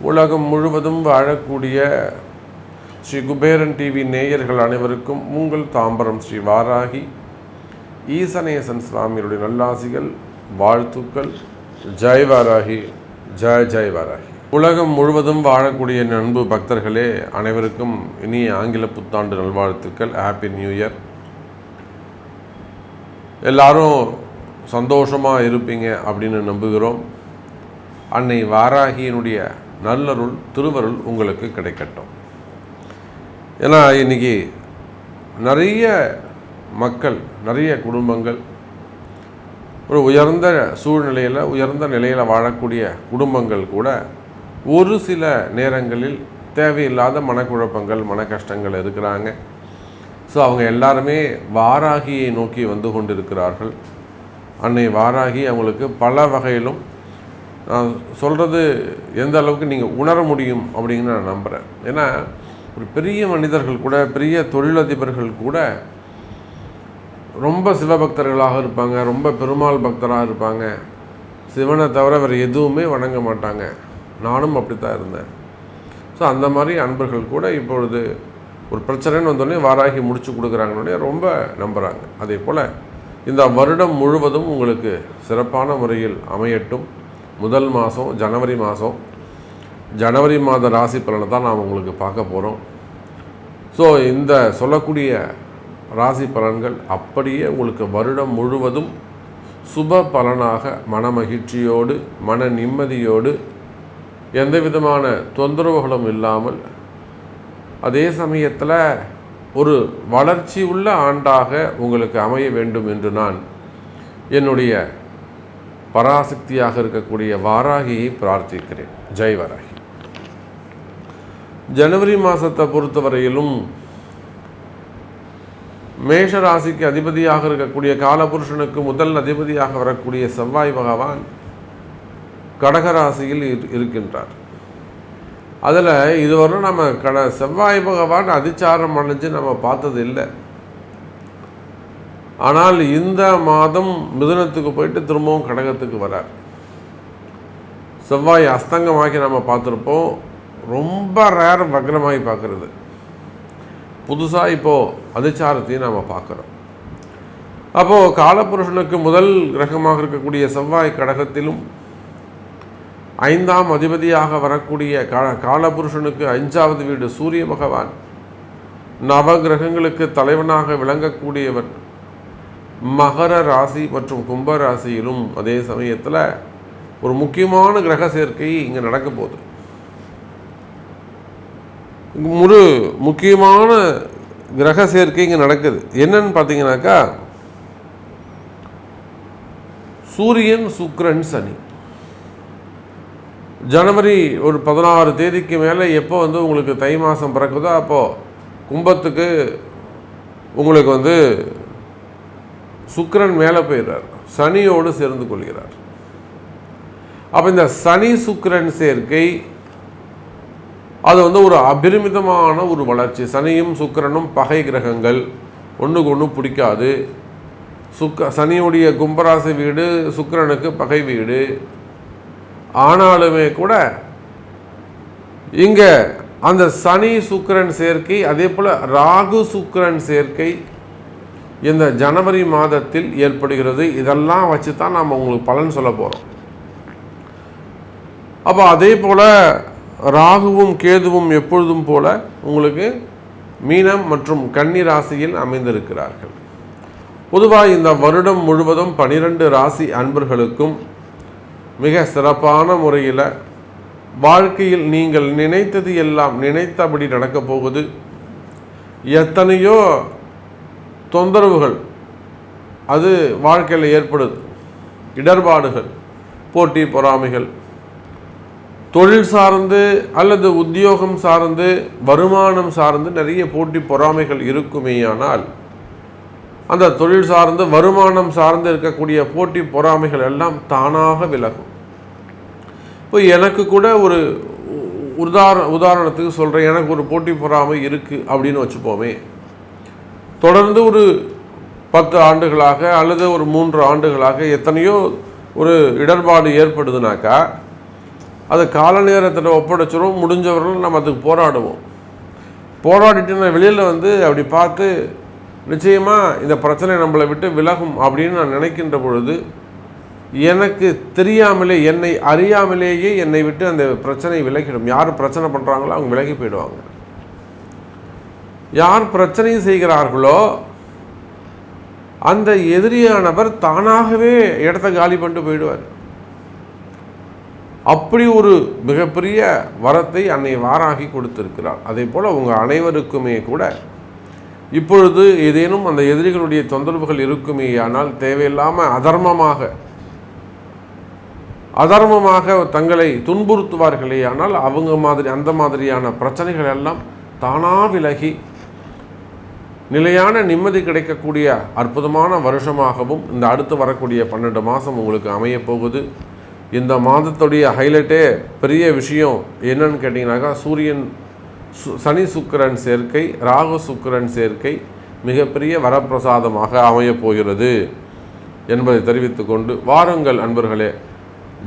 உலகம் முழுவதும் வாழக்கூடிய ஸ்ரீ குபேரன் டிவி நேயர்கள் அனைவருக்கும் உங்கள் தாம்பரம் ஸ்ரீ வாராகி ஈசனேசன் சுவாமியுடைய நல்லாசிகள், வாழ்த்துக்கள். ஜெய் வாராகி, ஜெய் ஜெய் வாராகி. உலகம் முழுவதும் வாழக்கூடிய அன்பு பக்தர்களே அனைவருக்கும் இனிய ஆங்கில புத்தாண்டு நல்வாழ்த்துக்கள். Happy new year. எல்லாரும் சந்தோஷமாக இருப்பீங்க அப்படின்னு நம்புகிறோம். அன்னை வாராகியினுடைய நல்லருள் திருவருள் உங்களுக்கு கிடைக்கட்டும். ஏன்னா இன்றைக்கி நிறைய மக்கள், நிறைய குடும்பங்கள் ஒரு உயர்ந்த சூழ்நிலையில், உயர்ந்த நிலையில் வாழக்கூடிய குடும்பங்கள் கூட ஒரு சில நேரங்களில் தேவையில்லாத மனக்குழப்பங்கள், மன கஷ்டங்கள் இருக்கிறாங்க. ஸோ அவங்க எல்லாருமே வாராகியை நோக்கி வந்து கொண்டிருக்கிறார்கள். அன்னை வாராகி அவங்களுக்கு பல வகையிலும், நான் சொல்கிறது எந்த அளவுக்கு நீங்கள் உணர முடியும் அப்படின்னு நான் நம்புகிறேன். ஏன்னா ஒரு பெரிய மனிதர்கள் கூட, பெரிய தொழிலதிபர்கள் கூட ரொம்ப சிவபக்தர்களாக இருப்பாங்க, ரொம்ப பெருமாள் பக்தராக இருப்பாங்க. சிவனை தவிர வேறு எதுவுமே வணங்க மாட்டாங்க. நானும் அப்படி தான் இருந்தேன். ஸோ அந்த மாதிரி அன்பர்கள் கூட இப்பொழுது ஒரு பிரச்சனைன்னு வந்தோடனே வாராகி முடிச்சு கொடுக்குறாங்கன்னே ரொம்ப நம்புகிறாங்க. அதே போல் இந்த வருடம் முழுவதும் உங்களுக்கு சிறப்பான முறையில் அமையட்டும். முதல் மாதம் ஜனவரி மாத ராசி பலனை தான் நாம் உங்களுக்கு பார்க்க போகிறோம். ஸோ இந்த சொல்லக்கூடிய ராசி பலன்கள் அப்படியே உங்களுக்கு வருடம் முழுவதும் சுப பலனாக, மன மகிழ்ச்சியோடு, மன நிம்மதியோடு, எந்த விதமான தொந்தரவுகளும் இல்லாமல், அதே சமயத்தில் ஒரு வளர்ச்சி உள்ள ஆண்டாக உங்களுக்கு அமைய வேண்டும் என்று நான் என்னுடைய பராசக்தியாக இருக்கக்கூடிய வாராகியை பிரார்த்திக்கிறேன். ஜெய் வாராகி. ஜனவரி மாதத்தை பொறுத்தவரையிலும் மேஷ ராசிக்கு அதிபதியாக இருக்கக்கூடிய காலபுருஷனுக்கு முதல் அதிபதியாக வரக்கூடிய செவ்வாய் பகவான் கடகராசியில் இருக்கின்றார். அதில் இதுவரை நம்ம செவ்வாய் பகவான் அதிச்சாரம் அடைஞ்சு நம்ம பார்த்தது இல்லை. ஆனால் இந்த மாதம் மிதுனத்துக்கு போயிட்டு திரும்பவும் கடகத்துக்கு வரார். செவ்வாய் அஸ்தங்கமாக்கி நம்ம பார்த்துருப்போம். ரொம்ப ரேர் வக்ரமாகி பார்க்குறது. புதுசாக இப்போது அதிச்சாரத்தையும் நாம் பார்க்குறோம். அப்போது காலபுருஷனுக்கு முதல் கிரகமாக இருக்கக்கூடிய செவ்வாய் கடகத்திலும், 5ஆம் அதிபதியாக வரக்கூடிய காலபுருஷனுக்கு 5வது வீடு சூரிய பகவான், நவகிரகங்களுக்கு தலைவனாக விளங்கக்கூடியவர் மகர ராசி மற்றும் கும்ப ராசியிலும் அதே சமயத்தில் ஒரு முக்கியமான கிரக சேர்க்கை இங்கே நடக்க போகுது. ஒரு முக்கியமான கிரக சேர்க்கை இங்கே நடக்குது. என்னன்னு பார்த்தீங்கன்னாக்கா, சூரியன், சுக்கிரன், சனி. ஜனவரி ஒரு 16 தேதிக்கு மேலே எப்போ உங்களுக்கு தை மாதம் பிறக்குதோ அப்போது கும்பத்துக்கு உங்களுக்கு சுக்கிரன் மேலே போயிடுறார், சனியோடு சேர்ந்து கொள்கிறார். அப்போ இந்த சனி சுக்கிரன் சேர்க்கை அது ஒரு அபரிமிதமான ஒரு வளர்ச்சி. சனியும் சுக்கிரனும் பகை கிரகங்கள், ஒன்றுக்கு ஒன்று பிடிக்காது. சனியுடைய கும்பராசி வீடு சுக்கிரனுக்கு பகை வீடு. ஆனாலுமே கூட இங்கே அந்த சனி சுக்கிரன் சேர்க்கை, அதே போல் ராகு சுக்கிரன் சேர்க்கை இந்த ஜனவரி மாதத்தில் ஏற்படுகிறது. இதெல்லாம் வச்சு தான் நாம் உங்களுக்கு பலன் சொல்ல போகிறோம். அப்போ அதே போல் ராகுவும் கேதுவும் எப்பொழுதும் போல உங்களுக்கு மீனம் மற்றும் கன்னி ராசியில் அமைந்திருக்கிறார்கள். பொதுவாக இந்த வருடம் முழுவதும் 12 ராசி அன்பர்களுக்கும் மிக சிறப்பான முறையில் வாழ்க்கையில் நீங்கள் நினைத்தது எல்லாம் நினைத்தபடி நடக்கப் போகுது. எத்தனையோ தொந்தரவுகள் அது வாழ்க்கையில் ஏற்படுது. இடர்பாடுகள், போட்டி பொறாமைகள், தொழில் சார்ந்து அல்லது உத்தியோகம் சார்ந்து, வருமானம் சார்ந்து நிறைய போட்டி பொறாமைகள் இருக்குமேயானால் அந்த தொழில் சார்ந்து, வருமானம் சார்ந்து இருக்கக்கூடிய போட்டி பொறாமைகள் எல்லாம் தானாக விலகும். இப்போ எனக்கு கூட ஒரு உதாரணத்துக்கு சொல்கிறேன். எனக்கு ஒரு போட்டி பொறாமை இருக்குது அப்படின்னு வச்சுப்போமே. தொடர்ந்து ஒரு 10 ஆண்டுகளாக அல்லது ஒரு 3 ஆண்டுகளாக எத்தனையோ ஒரு இடர்பாடு ஏற்படுதுனாக்கா அது கால நேரத்தில் ஒப்படைச்சிடும். முடிஞ்சவர்கள் நம்ம அதுக்கு போராடுவோம். போராடிட்டு நான் வெளியில் வந்து அப்படி பார்த்து நிச்சயமாக இந்த பிரச்சனை நம்மளை விட்டு விலகும் அப்படின்னு நான் நினைக்கின்ற பொழுது எனக்கு தெரியாமலே, என்னை அறியாமலேயே என்னை விட்டு அந்த பிரச்சனை விலகிடும். யார் பிரச்சனை பண்ணுறாங்களோ அவங்க விலகி போயிடுவாங்க. யார் பிரச்சனை செய்கிறார்களோ அந்த எதிரியானவர் தானாகவே இடத்த காலி பண்ணிட்டு போயிடுவார். அப்படி ஒரு மிகப்பெரிய வரத்தை அன்னை வாராகி கொடுத்திருக்கிறார். அதே போல் உங்கள் அனைவருக்குமே கூட இப்பொழுது ஏதேனும் அந்த எதிரிகளுடைய தொந்தரவுகள் இருக்குமே, ஆனால் தேவையில்லாமல் அதர்மமாக தங்களை துன்புறுத்துவார்களே, ஆனால் அவங்க அந்த மாதிரியான பிரச்சனைகள் எல்லாம் தானாக விலகி நிலையான நிம்மதி கிடைக்கக்கூடிய அற்புதமான வருஷமாகவும் இந்த அடுத்து வரக்கூடிய 12 மாதம் உங்களுக்கு அமையப்போகுது. இந்த மாதத்துடைய ஹைலைட்டே பெரிய விஷயம் என்னன்னு கேட்டிங்கனாக்கா, சூரியன் சனி சுக்கிரன் சேர்க்கை, ராகு சுக்கிரன் சேர்க்கை மிகப்பெரிய வரப்பிரசாதமாக அமையப்போகிறது என்பதை தெரிவித்துக்கொண்டு வாருங்கள் அன்பர்களே,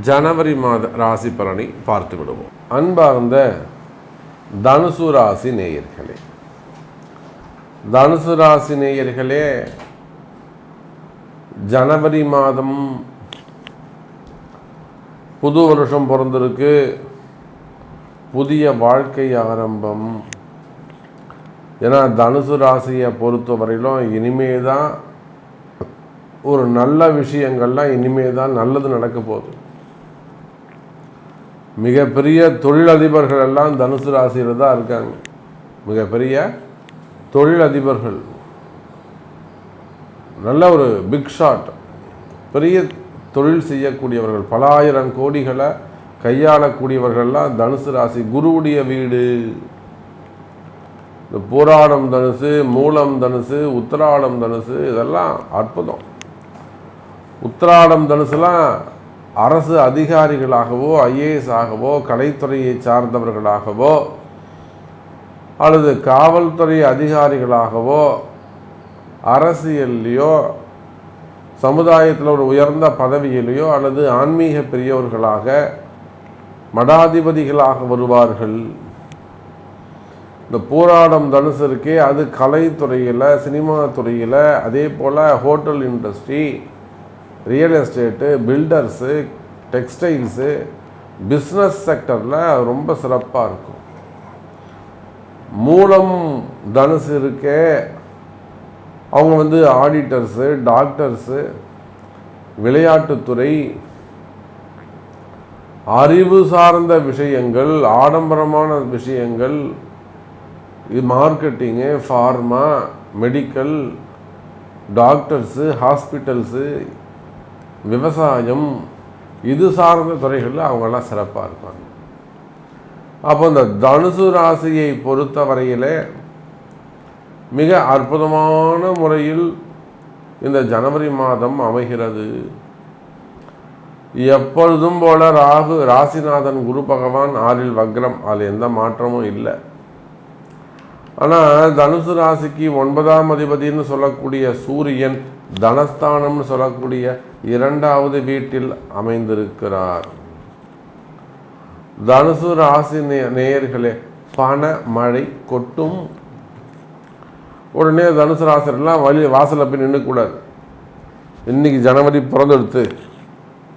ஜனவரி மாத ராசி பலனை பார்த்து விடுவோம். அன்பார்ந்த தனுசு ராசி நேயர்களே, தனுசு ராசி நேயர்களே, ஜனவரி மாதம் புது வருஷம் பிறந்திருக்கு. புதிய வாழ்க்கை ஆரம்பம். ஏன்னா தனுசு ராசியை பொறுத்தவரையிலும் இனிமே தான் ஒரு நல்ல விஷயங்கள்லாம் இனிமே தான் நல்லது நடக்க போகுது. மிகப்பெரிய தொழிலதிபர்கள் எல்லாம் தனுசு ராசியில் தான் இருக்காங்க. மிகப்பெரிய தொழிலதிபர்கள், நல்ல ஒரு பிக் ஷாட், பெரிய தொழில் செய்யக்கூடியவர்கள், பல ஆயிரம் கோடிகளை கையாளக்கூடியவர்கள்லாம் தனுசு ராசி. குருவுடைய வீடு. இந்த பூராடம் தனுசு, மூலம் தனுசு, உத்திராடம் தனுசு, இதெல்லாம் அற்புதம். உத்திராடம் தனுசுலாம் அரசு அதிகாரிகளாகவோ, ஐஏஎஸ் ஆகவோ, கலைத்துறையை சார்ந்தவர்களாகவோ அல்லது காவல்துறை அதிகாரிகளாகவோ, அரசியல்லையோ, சமுதாயத்தில் ஒரு உயர்ந்த பதவியிலையோ அல்லது ஆன்மீக பெரியவர்களாக மடாதிபதிகளாக வருவார்கள். இந்த போராடம் தனுசு இருக்கே, அது கலைத்துறையில், சினிமா துறையில், அதே போல் hotel industry, real estate, builders, textiles, business செக்டரில் ரொம்ப சிறப்பாக இருக்கும். மூலம் தனுசு இருக்கே, அவங்க வந்து ஆடிட்டர்ஸு, டாக்டர்ஸு, விளையாட்டுத்துறை, அறிவு சார்ந்த விஷயங்கள், ஆடம்பரமான விஷயங்கள், marketing, pharma, medical, doctors, hospitals, விவசாயம், இது சார்ந்த துறைகளில் அவங்கெல்லாம் சிறப்பாக இருப்பாங்க. அப்போ இந்த தனுசு ராசியை பொறுத்த வரையிலே மிக அற்புதமான முறையில் இந்த ஜனவரி மாதம் அமைகிறது. எப்பொழுதும் போல ராசிநாதன் குரு பகவான் 6ல் வக்ரம், அதில் எந்த மாற்றமும் இல்லை. ஆனால் தனுசு ராசிக்கு 9ஆம் அதிபதினு சொல்லக்கூடிய சூரியன் தனஸ்தானம்னு சொல்லக்கூடிய 2வது வீட்டில் அமைந்திருக்கிறார். தனுசு ராசி நேயர்களே, பண மழை கொட்டும். உடனே தனுசு ராசிலாம் வாசலில் போய் நின்றுக்கூடாது. இன்னைக்கு ஜனவரி பிறந்தெடுத்து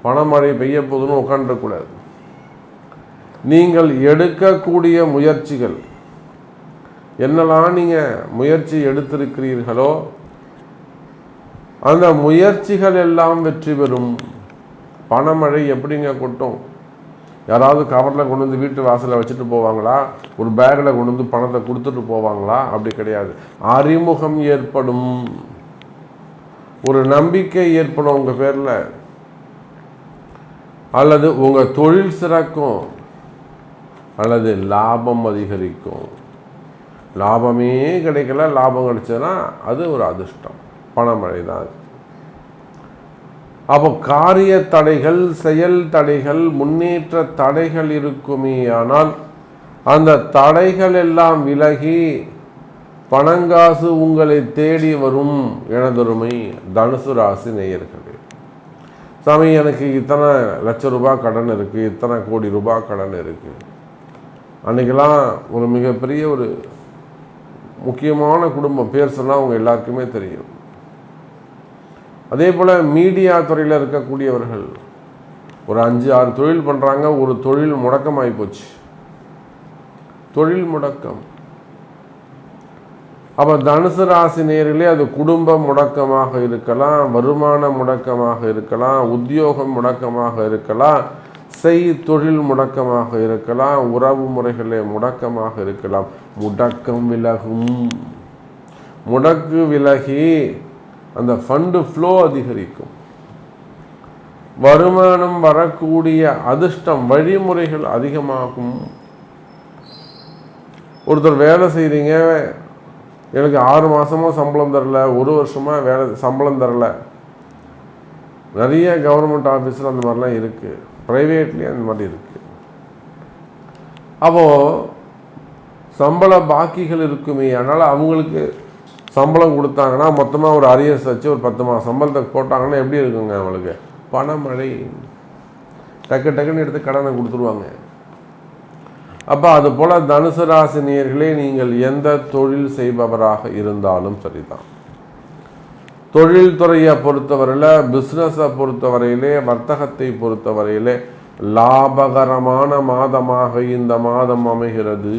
பணமழை பெய்ய போதுன்னு உட்காந்துடக்கூடாது. நீங்கள் எடுக்கக்கூடிய முயற்சிகள் என்னெல்லாம் நீங்கள் முயற்சி எடுத்திருக்கிறீர்களோ அந்த முயற்சிகள் எல்லாம் வெற்றி பெறும். பணமழை எப்படிங்க கொட்டும்? யாராவது கவரில் கொண்டு வந்து வீட்டு வாசலில் வச்சுட்டு போவாங்களா? ஒரு பேக்கில் கொண்டு வந்து பணத்தை கொடுத்துட்டு போவாங்களா? அப்படி கிடையாது. அறிமுகம் ஏற்படும், ஒரு நம்பிக்கை ஏற்படும் உங்கள் பேரில், அல்லது உங்கள் தொழில் சிறக்கும், அல்லது லாபம் அதிகரிக்கும். லாபமே கிடைக்கல, லாபம் கிடைச்சதுன்னா அது ஒரு அதிர்ஷ்டம். பணமழை தான். அப்போ காரிய தடைகள், செயல் தடைகள், முன்னேற்ற தடைகள் இருக்குமே, ஆனால் அந்த தடைகள் எல்லாம் விலகி பணங்காசு உங்களை தேடி வரும் எனதொருமை தனுசு ராசி நேயர்களே. சாமி, எனக்கு இத்தனை லட்சம் ரூபாய் கடன் இருக்குது, இத்தனை கோடி ரூபாய் கடன் இருக்குது. அன்றைக்கெல்லாம் ஒரு மிகப்பெரிய ஒரு முக்கியமான குடும்பம், பேர் சொன்னால் அவங்க எல்லாருக்குமே தெரியும். அதே போல் மீடியா துறையில் இருக்கக்கூடியவர்கள் ஒரு 5-6 தொழில் பண்ணுறாங்க, ஒரு தொழில் முடக்கமாகி போச்சு. தொழில் முடக்கம். அப்போ தனுசு ராசி நேயர்களே, அது குடும்ப முடக்கமாக இருக்கலாம், வருமான முடக்கமாக இருக்கலாம், உத்தியோகம் முடக்கமாக இருக்கலாம், தொழில் முடக்கமாக இருக்கலாம், உறவு முறைகளே முடக்கமாக இருக்கலாம். முடக்கம் விலகும். முடக்கு விலகி அந்த ஃபண்டு ஃப்ளோ அதிகரிக்கும். வருமானம் வரக்கூடிய அதிர்ஷ்டம் வழிமுறைகள் அதிகமாகும். ஒருத்தர் வேலை செய்கிறீங்க, எனக்கு 6 மாதமாக சம்பளம் தரல, 1 வருஷமாக சம்பளம் தரல. நிறைய கவர்மெண்ட் ஆஃபீஸில் அந்த மாதிரிலாம் இருக்குது, ப்ரைவேட்லேயும் அந்த மாதிரி இருக்குது. அப்போது சம்பள பாக்கிகள் இருக்குமே, அதனால் அவங்களுக்கு சம்பளம் கொடுத்தாங்கன்னா மொத்தமாக ஒரு அரியர்ஸ் வச்சு ஒரு 10 மாதம் சம்பளத்தை போட்டாங்கன்னா எப்படி இருக்குங்க? அவங்களுக்கு பணமழை, டக்குன்னு எடுத்து கடனை கொடுத்துருவாங்க. அப்போ அது போல் தனுசு ராசி நேயர்களே, நீங்கள் எந்த தொழில் செய்பவராக இருந்தாலும் சரிதான். தொழில் துறையை பொறுத்தவரையில், பிஸ்னஸை பொறுத்தவரையிலே, வர்த்தகத்தை பொறுத்தவரையிலே லாபகரமான மாதமாக இந்த மாதம் அமைகிறது.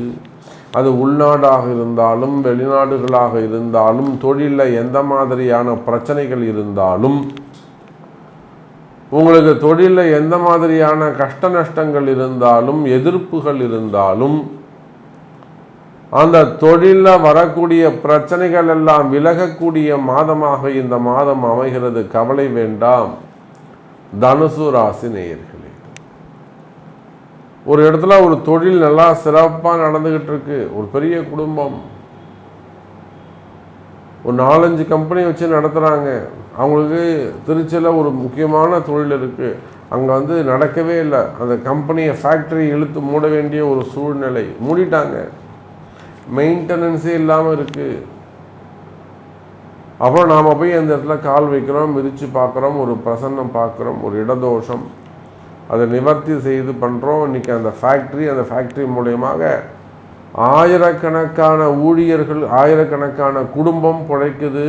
அது உள்நாடாக இருந்தாலும் வெளிநாடுகளாக இருந்தாலும், தொழிலில் எந்த மாதிரியான பிரச்சனைகள் இருந்தாலும், உங்களுக்கு தொழிலில் எந்த மாதிரியான கஷ்ட நஷ்டங்கள் இருந்தாலும், எதிர்ப்புகள் இருந்தாலும், அந்த தொழிலில் வரக்கூடிய பிரச்சனைகள் எல்லாம் விலகக்கூடிய மாதமாக இந்த மாதம் அமைகிறது. கவலை வேண்டாம் தனுசு ராசி நேயர்களே. ஒரு இடத்துல ஒரு தொழில் நல்லா சிறப்பாக நடந்துகிட்டு இருக்கு, ஒரு பெரிய குடும்பம், ஒரு 4-5 கம்பெனி வச்சு நடத்துகிறாங்க. அவங்களுக்கு திருச்சியில் ஒரு முக்கியமான தொழில் இருக்குது, அங்கே நடக்கவே இல்லை. அந்த கம்பெனியை ஃபேக்ட்ரி இழுத்து மூட வேண்டிய ஒரு சூழ்நிலை, மூடிட்டாங்க. மெயின்டெனன்ஸே இல்லாமல் இருக்குது. அப்புறம் நாம் போய் அந்த இடத்துல கால் வைக்கிறோம், மிதித்து பார்க்குறோம், ஒரு பிரசன்னம் பார்க்குறோம், ஒரு இடதோஷம், அதை நிவர்த்தி செய்து பண்ணுறோம். இன்றைக்கி அந்த ஃபேக்ட்ரி மூலயமாக ஆயிரக்கணக்கான ஊழியர்கள், ஆயிரக்கணக்கான குடும்பம் பிழைக்குது.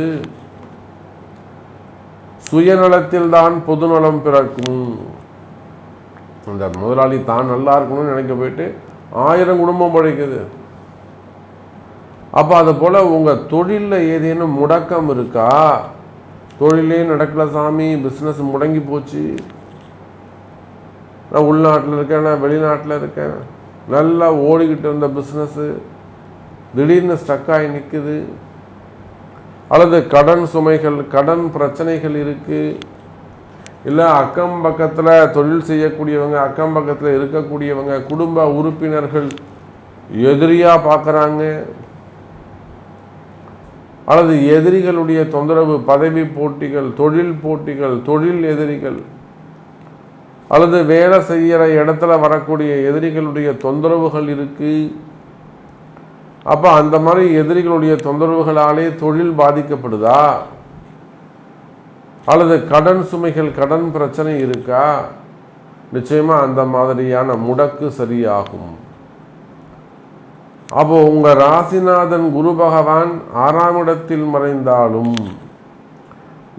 சுயநலத்தில் தான் பொதுநலம் பிறக்கும். அந்த முதலாளி தான் நல்லா இருக்கணும்னு நினைக்க போயிட்டு 1000 குடும்பம் பிழைக்குது. அப்போ அது போல் உங்கள் தொழிலில் ஏதேனும் முடக்கம் இருக்கா? தொழிலே நடக்கல சாமி, பிஸ்னஸ் முடங்கி போச்சு, நான் உள்நாட்டில் இருக்கேன், நான் வெளிநாட்டில் இருக்கேன், நல்லா ஓடிக்கிட்டு இருந்த பிஸ்னஸ்ஸு திடீர்னு ஸ்டக்காகி நிற்குது, அல்லது கடன் சுமைகள், கடன் பிரச்சனைகள் இருக்குது, இல்லை அக்கம் பக்கத்தில் தொழில் செய்யக்கூடியவங்க, அக்கம் பக்கத்தில் இருக்கக்கூடியவங்க, குடும்ப உறுப்பினர்கள் எதிரியாக பார்க்குறாங்க, அல்லது எதிரிகளுடைய தொந்தரவு, பதவி போட்டிகள், தொழில் போட்டிகள், தொழில் எதிரிகள், அல்லது வேலை செய்கிற இடத்துல வரக்கூடிய எதிரிகளுடைய தொந்தரவுகள் இருக்குது. அப்போ அந்த மாதிரி எதிரிகளுடைய தொந்தரவுகளாலே தொழில் பாதிக்கப்படுதா? அல்லது கடன் சுமைகள், கடன் பிரச்சனை இருக்கா? நிச்சயமாக அந்த மாதிரியான முடக்கு சரியாகும். அப்போ உங்கள் ராசிநாதன் குரு பகவான் 6ஆம் இடத்தில் மறைந்தாலும்,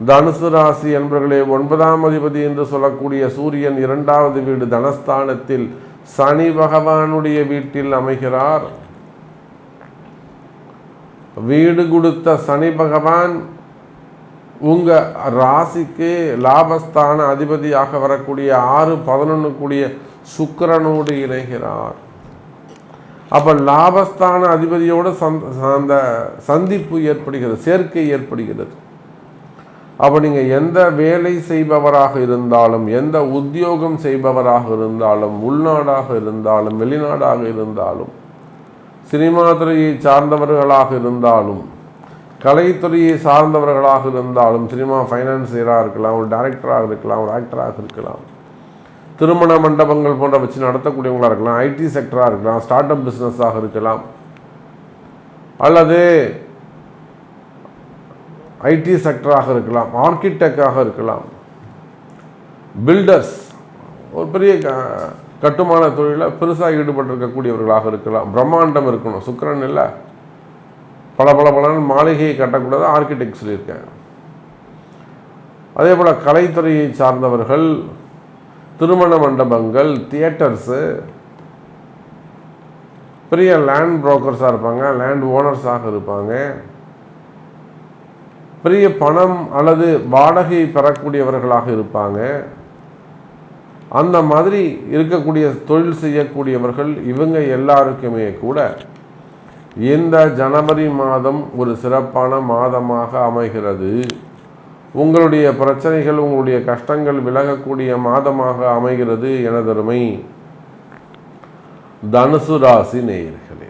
தனுசு ராசி என்பவர்களே, 9ஆம் அதிபதி என்று சொல்லக்கூடிய சூரியன் 2வது வீடு தனஸ்தானத்தில் சனி பகவானுடைய வீட்டில் அமைகிறார். வீடு கொடுத்த சனி பகவான் உங்கள் ராசிக்கு லாபஸ்தான அதிபதியாக வரக்கூடிய 6-11 கூடிய சுக்கிரனோடு இணைகிறார். அப்போ லாபஸ்தான அதிபதியோடு அந்த சந்திப்பு ஏற்படுகிறது, சேர்க்கை ஏற்படுகிறது. அப்போ நீங்கள் எந்த வேலை செய்பவராக இருந்தாலும், எந்த உத்தியோகம் செய்பவராக இருந்தாலும், உள்நாடாக இருந்தாலும் வெளிநாடாக இருந்தாலும், சினிமா துறையை சார்ந்தவர்களாக இருந்தாலும், கலைத்துறையை சார்ந்தவர்களாக இருந்தாலும், சினிமா ஃபைனான்சியராக இருக்கலாம், ஒரு டைரக்டராக இருக்கலாம், ஒரு ஆக்டராக இருக்கலாம், திருமண மண்டபங்கள் போன்ற வச்சு நடத்தக்கூடியவங்களாக இருக்கலாம், ஐடி செக்டராக இருக்கலாம், ஸ்டார்ட் அப் பிஸ்னஸாக இருக்கலாம், அல்லது ஐடி செக்டராக இருக்கலாம், ஆர்கிடெக்டாக இருக்கலாம், பில்டர்ஸ், ஒரு பெரிய கட்டுமான தொழிலில் பெருசாக ஈடுபட்டிருக்கக்கூடியவர்களாக இருக்கலாம். பிரம்மாண்டம் இருக்கணும். சுக்கிரன் இல்லை, பல மாளிகையை கட்டக்கூடாது ஆர்கிடெக்ட் சொல்லியிருக்கேன். அதே போல் கலைத்துறையை சார்ந்தவர்கள், திருமண மண்டபங்கள், தியேட்டர்ஸு, பெரிய லேண்ட் புரோக்கர்ஸாக இருப்பாங்க, லேண்ட் ஓனர்ஸாக இருப்பாங்க, பெரிய பணம் அல்லது வாடகை பெறக்கூடியவர்களாக இருப்பாங்க. அந்த மாதிரி இருக்கக்கூடிய தொழில் செய்யக்கூடியவர்கள் இவங்க எல்லாருக்குமே கூட இந்த ஜனவரி மாதம் ஒரு சிறப்பான மாதமாக அமைகிறது. உங்களுடைய பிரச்சனைகள், உங்களுடைய கஷ்டங்கள் விலகக்கூடிய மாதமாக அமைகிறது எனதருமை தனுசு ராசி நேயர்களே.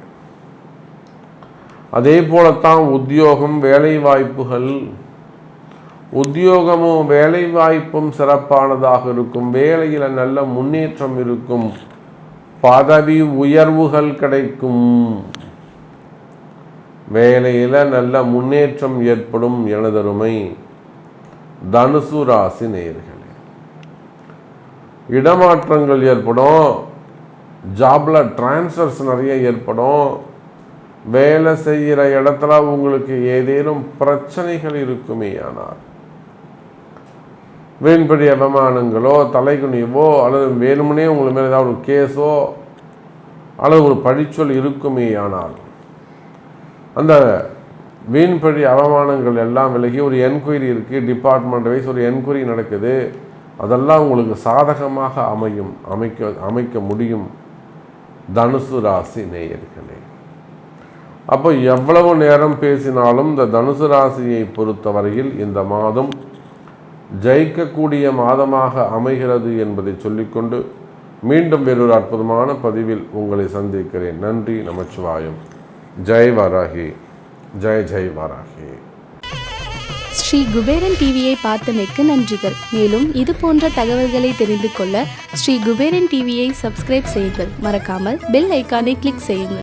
அதே போலத்தான் உத்தியோகம், வேலை வாய்ப்புகள், உத்தியோகமும் வேலை வாய்ப்பும் சிறப்பானதாக இருக்கும். வேலையில் நல்ல முன்னேற்றம் இருக்கும், பதவி உயர்வுகள் கிடைக்கும், வேலையில் நல்ல முன்னேற்றம் ஏற்படும் எனதருமை தனுசு ராசி நேயர்களே. இடமாற்றங்கள் ஏற்படும், ஜாப்ல டிரான்ஸ்ஃபர்ஸ் நிறைய ஏற்படும், வேலை செய்கிற இடத்துல உங்களுக்கு ஏதேனும் பிரச்சனைகள் இருக்குமே ஆனால் வீண்படி அவமானங்களோ, தலைகுனிவோ, அல்லது வேணுமனே உங்களுக்கு மேலே ஏதாவது ஒரு கேஸோ அல்லது ஒரு பழிச்சொல் இருக்குமே ஆனால் அந்த வீண்படி அவமானங்கள் எல்லாம் விலகி ஒரு என்கொயரி இருக்குது, டிபார்ட்மெண்ட் வைஸ் ஒரு என்கொயரி நடக்குது, அதெல்லாம் உங்களுக்கு சாதகமாக அமைக்க முடியும் தனுசு ராசி நேயர்களே. அப்போ எவ்வளவு நேரம் பேசினாலும் இந்த தனுசு ராசியை பொறுத்தவரையில் இந்த மாதம் ஜெயிக்கக்கூடிய மாதமாக அமைகிறது என்பதை சொல்லிக்கொண்டு மீண்டும் வேறொரு அற்புதமான பதிவில் உங்களை சந்திக்கிறேன். நன்றி, நமச்சிவாயம். ஜெய் வாராகி, ஜெய் வாராகி. ஸ்ரீ குபேரன் டிவியை பார்த்தமைக்கு நன்றிகள். மேலும் இது போன்ற தகவல்களை தெரிந்து கொள்ள ஸ்ரீ குபேரன் டிவியை சப்ஸ்கிரைப் செய்யுங்கள். மறக்காமல் பெல் ஐக்கானை கிளிக் செய்யுங்கள்.